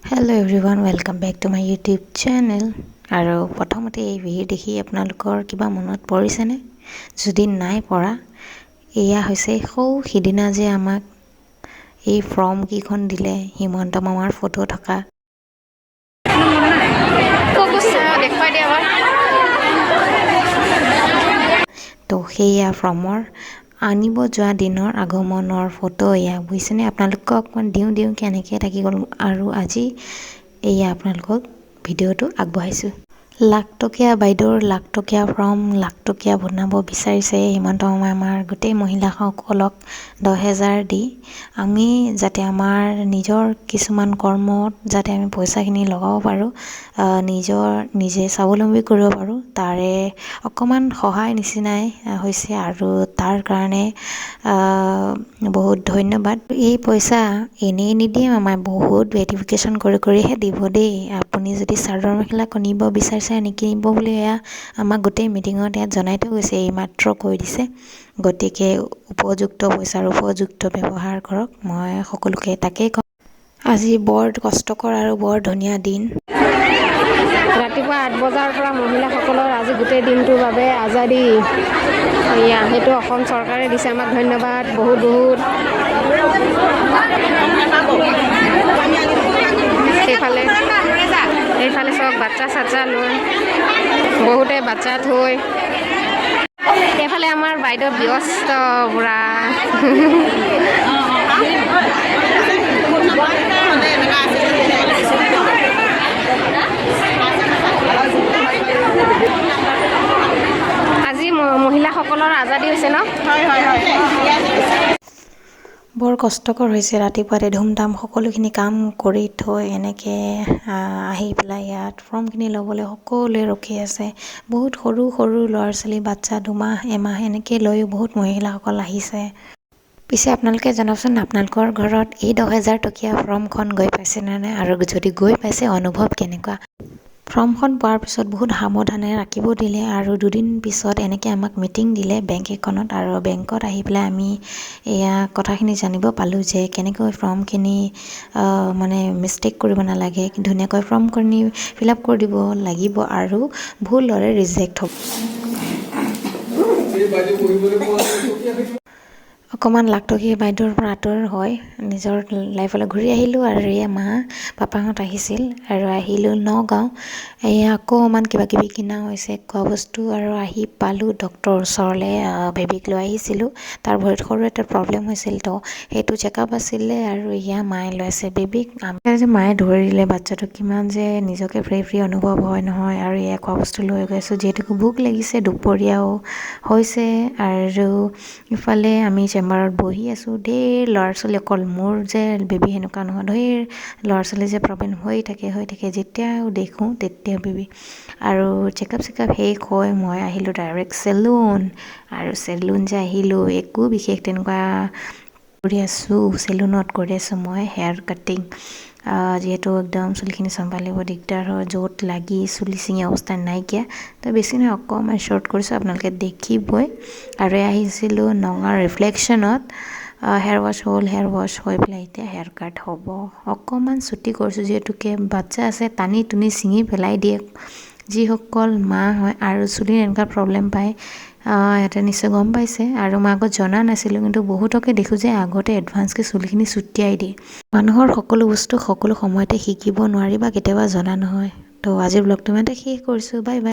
Hello everyone, welcome back to my YouTube channel. আৰু প্ৰথমতে এই ভিডিঅ' দেখি আপোনালোকৰ কিবা মনত পৰিছেনে? যদি নাই পৰা, এয়া হৈছে সিদিনা যে আমাক এই ফৰ্ম কিখন দিলে হিমন্ত মামাৰ ফটো থকা। তো সেয়া ফৰ্মৰ আনিব যোৱা দিনৰ আগমনৰ ফটো এয়া বুজিছেনে? আপোনালোকক অকণমান দিওঁ কেনেকৈ থাকি গ'ল আৰু আজি এয়া আপোনালোকক ভিডিঅ'টো আগবঢ়াইছোঁ। লাখটকীয়া বাইদেউৰ লাখটকীয়া ফৰ্ম লাখটকীয়া বনাব বিচাৰিছে হিমন্ত মামাই আমাৰ গোটেই মহিলাসকলক 10,000 দি আমি যাতে আমাৰ নিজৰ কিছুমান কৰ্মত যাতে আমি পইচাখিনি লগাব পাৰোঁ, নিজে স্বাৱলম্বী কৰিব পাৰোঁ, তাৰে অকণমান সহায় নিচিনাই হৈছে আৰু তাৰ কাৰণে বহুত ধন্যবাদ। এই পইচা এনেই নিদিয়ে মামাই, বহুত ভেৰিফিকেশ্যন কৰিহে দিব দেই। আপুনি যদি চাদৰ মেখেলা কিনিব বিচাৰিছে নিকিনিব বুলি এয়া আমাক গোটেই মিটিঙত ইয়াত জনাই থৈ গৈছে, এইমাত্ৰ কৈ দিছে। গতিকে উপযুক্ত পইচাৰ উপযুক্ত ব্যৱহাৰ কৰক, মই সকলোকে তাকেই কওঁ। আজি বৰ কষ্টকৰ আৰু বৰ ধুনীয়া দিন। ৰাতিপুৱা 8 বজাৰ পৰা মহিলাসকলৰ আজি গোটেই দিনটোৰ বাবে আজাদী, সেইটো অসম চৰকাৰে দিছে আমাক, ধন্যবাদ বহুত। এইফালে চব বাচ্চা লৈ বহুতে বাচ্চা থৈ, এইফালে আমাৰ বাইদেউ ব্যস্ত পুৰা। আজি মহিলাসকলৰ আজাদী হৈছে ন? বৰ কষ্টকৰ হৈছে, ৰাতিপুৱাতে ধুমধাম সকলোখিনি কাম কৰি থৈ এনেকৈ আহি পেলাই ইয়াত ফৰ্মখিনি ল'বলৈ সকলোৱে ৰখি আছে। বহুত সৰু ল'ৰা ছোৱালী বাচ্চা 2 মাহ 1 মাহ এনেকৈ লৈও বহুত মহিলাসকল আহিছে। পিছে আপোনালোকে জনাবচোন, আপোনালোকৰ ঘৰত এই 10,000 টকীয়া ফৰ্মখন গৈ পাইছেনে নাই, আৰু যদি গৈ পাইছে অনুভৱ কেনেকুৱা? ফৰ্মখন পোৱাৰ পিছত বহুত সাৱধানে ৰাখিব দিলে আৰু 2 দিন পিছত এনেকৈ আমাক মিটিং দিলে বেংক এখনত, আৰু বেংকত আহি পেলাই আমি এয়া কথাখিনি জানিব পালোঁ যে কেনেকৈ ফৰ্মখিনি মানে মিষ্টেক কৰিব নালাগে, ধুনীয়াকৈ ফৰ্মখিনি ফিল আপ কৰি দিব লাগিব আৰু ভুল হ'লে ৰিজেক্ট হ'ব। অকণমান লাখটকীয়া বাইদেউৰ পৰা আঁতৰ হয় নিজৰ লাইফলৈ ঘূৰি আহিলোঁ, আৰু এয়া মা পাপাহঁত আহিছিল আৰু আহিলোঁ নগাঁও। এয়া অকণমান কিবাকিবি কিনা হৈছে খোৱা বস্তু, আৰু আহি পালোঁ ডক্টৰৰ ওচৰলৈ। বেবীক লৈ আহিছিলোঁ, তাৰ ভৰিত সৰু এটা প্ৰব্লেম হৈছিল, তো সেইটো চেকআপ আছিলে, আৰু এয়া মায়ে লৈ আছে বেবীক। যে মায়ে ধৰি দিলে বাচ্চাটো কিমান যে নিজকে ফ্ৰী অনুভৱ হয় নহয়। আৰু এয়া খোৱা বস্তু লৈ গৈছোঁ, যিহেতুকে ভোক লাগিছে, দুপৰীয়াও হৈছে। আৰু ইফালে আমি চেম্বাৰত বহি আছোঁ, ঢেৰ ল'ৰা ছোৱালী, অকল মোৰ যে বেবী সেনেকুৱা নহয়, ঢেৰ ল'ৰা ছোৱালী যে প্ৰব্লেম হৈ থাকে যেতিয়াও দেখোঁ তেতিয়া বেবী। আৰু চেকআপ শেষ হৈ মই আহিলোঁ ডাইৰেক্ট চেলুন, আৰু চেলুন যে আহিলোঁ একো বিশেষ তেনেকুৱা কৰি আছোঁ মই হেয়াৰ কাটিং, যিহেতু একদম চুলিখিনি চম্ভালিব দিগদাৰ হয়, য'ত লাগি চুলি ছিঙি অৱস্থা নাইকিয়া, তো বেছি নহয় অকণমান শ্বৰ্ট কৰিছোঁ, আপোনালোকে দেখিবই। আৰু আহিছিলোঁ নগাঁও ৰিফ্লেকশ্যনত, হেয়াৰ ৱাছ হৈ পেলাই এতিয়া হেয়াৰ কাট হ'ব। অকণমান ছুটি কৰিছোঁ, যিহেতুকে বাচ্চা আছে, টানি টুনি ছিঙি পেলাই দিয়ে যিসকল মা হয় আৰু চুলিৰ এনেকুৱা প্ৰব্লেম পায়, সিহঁতে নিশ্চয় গম পাইছে। আৰু মই আগত জনা নাছিলোঁ, কিন্তু বহুতকে দেখোঁ যে আগতে এডভান্সকৈ চুলিখিনি চুটিয়াই দিয়ে। মানুহৰ সকলো বস্তু সকলো সময়তে শিকিব নোৱাৰি বা কেতিয়াবা জনা নহয়। তো আজিৰ ব্লগটো ইমানতে শেষ কৰিছোঁ, বাই বাই।